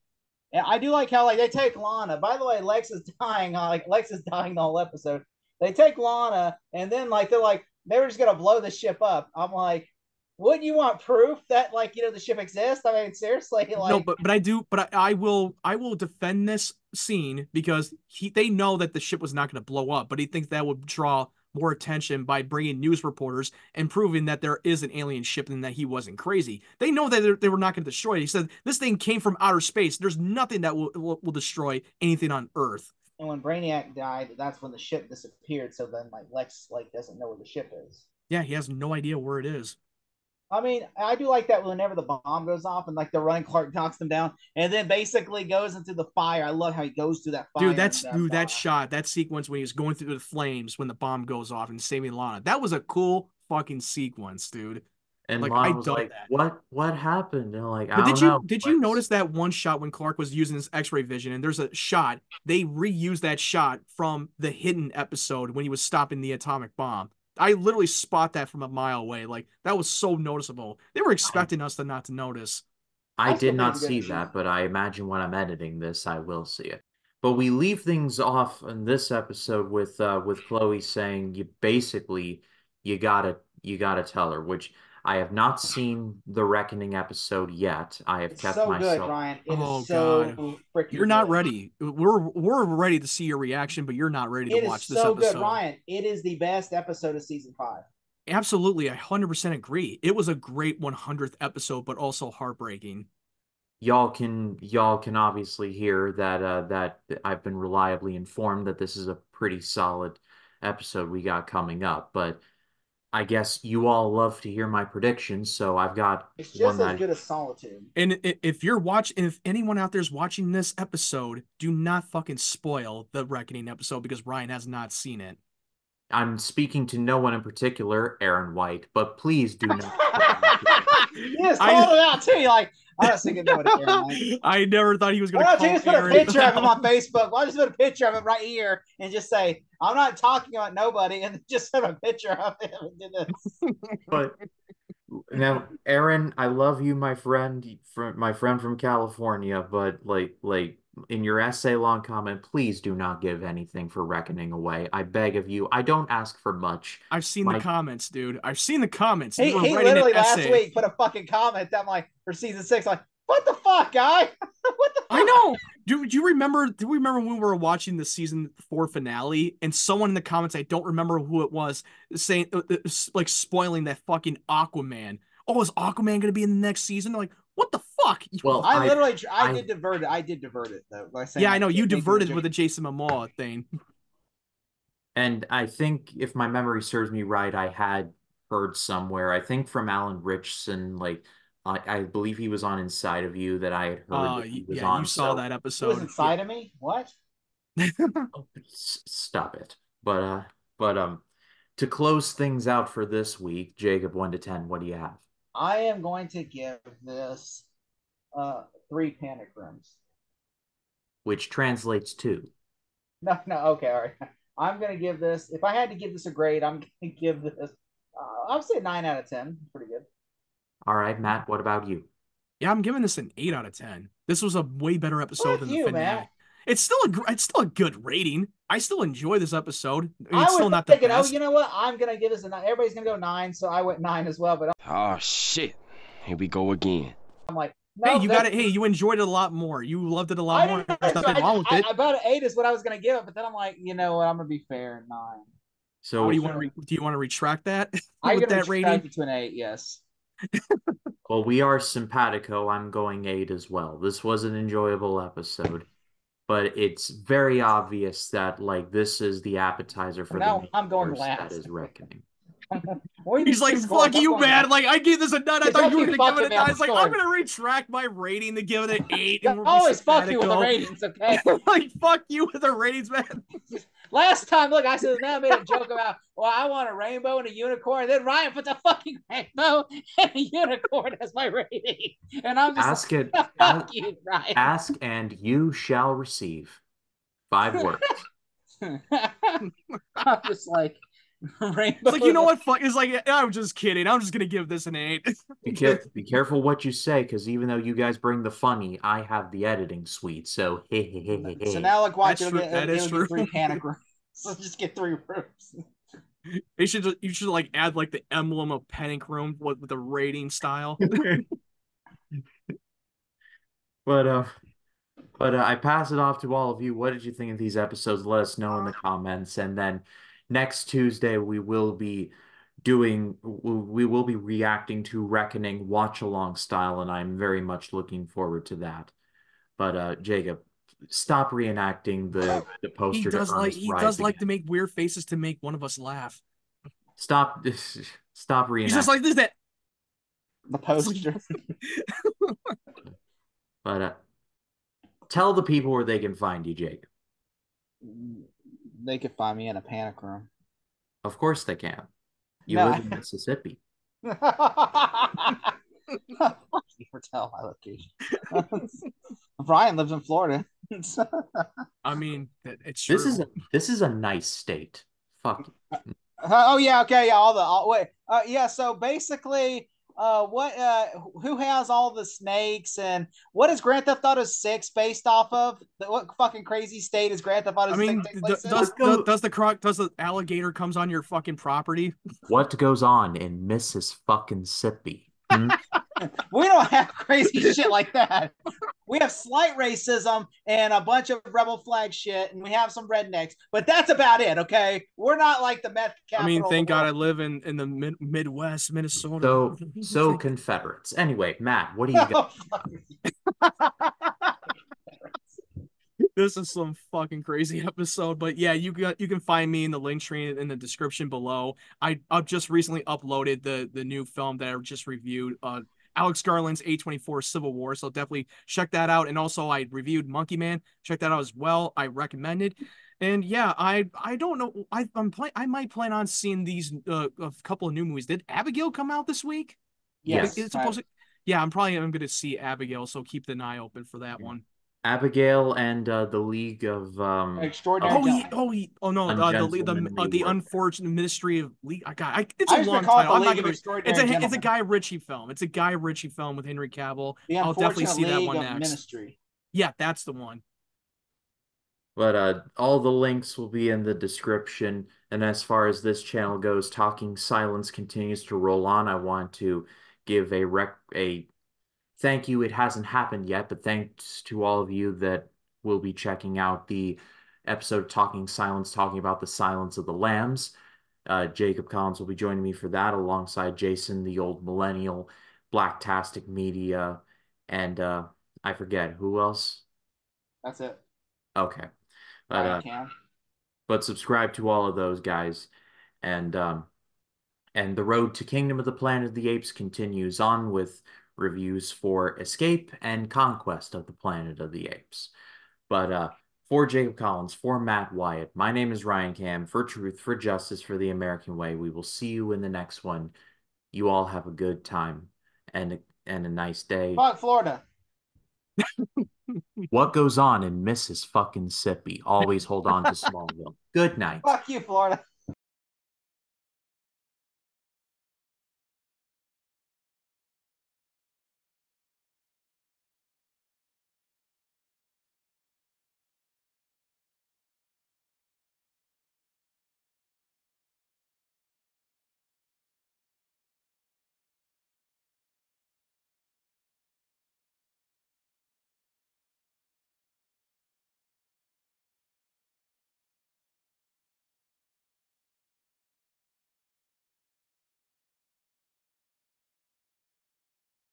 And I do like how like they take Lana. By the way, Lex is dying. Like Lex is dying the whole episode. They take Lana, and then like they're like they're just gonna blow the ship up. I'm like, wouldn't you want proof that the ship exists? I mean, seriously, No, like I will defend this scene because they know that the ship was not going to blow up, but he thinks that would draw more attention by bringing news reporters and proving that there is an alien ship and that he wasn't crazy. They know that they were not going to destroy it. He said this thing came from outer space. There's nothing that will destroy anything on Earth. and when Brainiac died, that's when the ship disappeared. So then like Lex like doesn't know where the ship is. Yeah, he has no idea where it is. I mean, I do like that whenever the bomb goes off and like they're running, Clark knocks them down and then basically goes into the fire. I love how he goes through that fire. That shot, that sequence when he was going through the flames when the bomb goes off and saving Lana. That was a cool fucking sequence, dude. And Like I Lana was dug like, that. what happened? And they're like, I But don't know. did you notice that one shot when Clark was using his X-ray vision and there's a shot, they reused that shot from the Hidden episode when he was stopping the atomic bomb. I literally spot that from a mile away. Like that was so noticeable. They were expecting us to not to notice. I I still did think not it's a good see machine. that, but I imagine when I'm editing this, I will see it. But we leave things off in this episode with Chloe saying you gotta tell her, which I have not seen the Reckoning episode yet. I have It's kept so good, myself. Ryan. It Oh is so God. freaking You're not good. ready. We're ready to see your reaction, but you're not ready to It is watch this so good, episode. Ryan. It is the best episode of season 5. Absolutely, I 100% agree. It was a great 100th episode, but also heartbreaking. Y'all can obviously hear that I've been reliably informed that this is a pretty solid episode we got coming up, but I guess you all love to hear my predictions, so I've got It's one just as that good as Solitude. And if anyone out there's watching this episode, do not fucking spoil the Reckoning episode because Ryan has not seen it. I'm speaking to no one in particular, Aaron White, but please do not. You just called it out too. You're like, I'm not thinking nobody care, man. I never thought he was Why going to don't you call just put a Aaron. picture of him on Facebook? Why don't you just put a picture of him right here and just say, I'm not talking about nobody, and just have a picture of him and do this. But Now, Aaron, I love you, my friend from California, but like in your essay long comment, please do not give anything for Reckoning away. I beg of you. I don't ask for much. I've seen the My comments, dude. I've seen the comments. You He were he writing an literally last essay. week put a fucking comment that I'm like for season 6, like, what the fuck, guy? What the fuck? I know. Do you remember? Do we remember when we were watching the season 4 finale and someone in the comments, I don't remember who it was, saying like spoiling that fucking Aquaman. Oh, is Aquaman going to be in the next season? They're like, what the fuck? well, I I did divert it. I did divert it though by saying Yeah, I like know you they do diverted with the Jason Momoa thing. and I think if my memory serves me right, I had heard somewhere. I think from Alan Richson, like I believe he was on Inside of You that I had heard that he was Yeah, you on. saw So that It was episode. Yeah. inside of me. What? oh, stop it. But to close things out for this week, Jacob, 1 to 10, what do you have? I am going to give this 3 panic rooms. Which translates to. No, no, okay, all right. I'm gonna give this. If I had to give this a grade, I'm gonna give this. I would say 9 out of 10. Pretty good. All right, Matt, what about you? Yeah, I'm giving this an 8 out of 10. This was a way better episode Fuck than the you, finale. Matt. It's still a good rating. I still enjoy this episode. I mean, I it's was still not the thinking, oh, best. you know what? I'm gonna give this a 9. Everybody's gonna go 9, so I went 9 as well. But Oh shit. Here we go again. I'm like, Hey, no, you got it. Hey, you enjoyed it a lot more. You loved it a lot I more. didn't. There's nothing wrong with it. About an 8 is what I was gonna give it, but then I'm like, you know what? I'm gonna be fair, 9. What do So, you want to do? You want to retract that I'm with gonna that rating? retract it to an 8. Yes. well, we are simpatico. I'm going 8 as well. This was an enjoyable episode, but it's very obvious that like this is the appetizer For for the now, main I'm going course that last. is Reckoning. What do you He's think like, the score is? fuck I'm you, going man. last. Like, I gave this a 9. I thought Don't you were keep going to give fucking it a me 9. on It's like, the I'm score. going to retract my rating to give it an 8 and I we'll be always fuck you with the simpatico. ratings, okay? Like, fuck you with the ratings, man. Last time, look, I said, now I made a joke about, well, I want a rainbow and a unicorn. And then Ryan puts a fucking rainbow and a unicorn as my rating. And I'm just Ask it, like, fuck you, Ryan. ask and you shall receive. 5 words. I'm just like, rainbow. It's like, you know what? Fuck. It's like, I'm just kidding. I'm just going to give this an 8. Be careful what you say, because even though you guys bring the funny, I have the editing suite. So hey hey hey hey So hey. now, like, watch, That's true. That is it'll get true. 3 panic rooms. So just get 3 rooms. You should like add like the emblem of Panic Room with the rating style. But I pass it off to all of you. What did you think of these episodes? Let us know in the comments. And then next Tuesday we will be reacting to Reckoning watch along style, and I'm very much looking forward to that. But Jacob, stop reenacting the poster to Ernest He Rise does like to again. make weird faces to make one of us laugh. Stop stop He's just reenacting. like this that. The poster. But tell the people where they can find you, Jacob. They could find me in a panic room. Of course they can. You No, live in Mississippi. Fuck you for telling my location. Brian lives in Florida. I mean, it's true. This is a nice state. Fuck. Oh yeah, okay, yeah. Wait, yeah. So basically, who has all the snakes, and what is Grand Theft Auto 6 based off of? What fucking crazy state is Grand Theft Auto I 6 mean, take place in? does the alligator comes on your fucking property? What goes on in Mississippi? Hmm? We don't have crazy shit like that. We have slight racism and a bunch of rebel flag shit, and we have some rednecks, but that's about it. Okay, we're not like the meth capital. I mean, thank God I world. live in the Midwest, Minnesota. So Confederates. Anyway, Matt, what do you got? This is some fucking crazy episode, but yeah, you can find me in the link tree in the description below. I've just recently uploaded the new film that I just reviewed, Alex Garland's A24 Civil War, so definitely check that out. And also I reviewed Monkey Man, check that out as well. I recommend it. And yeah, I don't know, I might plan on seeing these a couple of new movies. Did Abigail come out this week? Yes, It's supposed to. Yeah, I'm going to see Abigail, so keep an eye open for that one. Abigail and the League Extraordinary of Gentlemen. No, the Ungentlemanly Work. unfortunate Ministry of League. It's I a used to long call it title. the I'm not League of gonna. Extraordinary It's a Gentlemen. Guy Ritchie film. It's a Guy Ritchie film with Henry Cavill. The I'll definitely Unfortunate see that League one of next. Ministry. Yeah, that's the one. But all the links will be in the description. And as far as this channel goes, Talking Silence continues to roll on. I want to give a thank you. It hasn't happened yet, but thanks to all of you that will be checking out the episode of Talking Silence, talking about the Silence of the Lambs. Jacob Collins will be joining me for that alongside Jason, the old millennial, Blacktastic Media, and I forget who else. That's it. Okay. But Ryan Cam. but subscribe to all of those guys, and the road to Kingdom of the Planet of the Apes continues on with reviews for Escape and Conquest of the Planet of the Apes. But for Jacob Collins, for Matt Wyatt, my name is Ryan Cam. For truth, for justice, for the American way. We will see you in the next one. You all have a good time and a nice day. Fuck Florida. What goes on in Mrs. fucking Sippy? Always hold on to Smallville. Good night. Fuck you, Florida.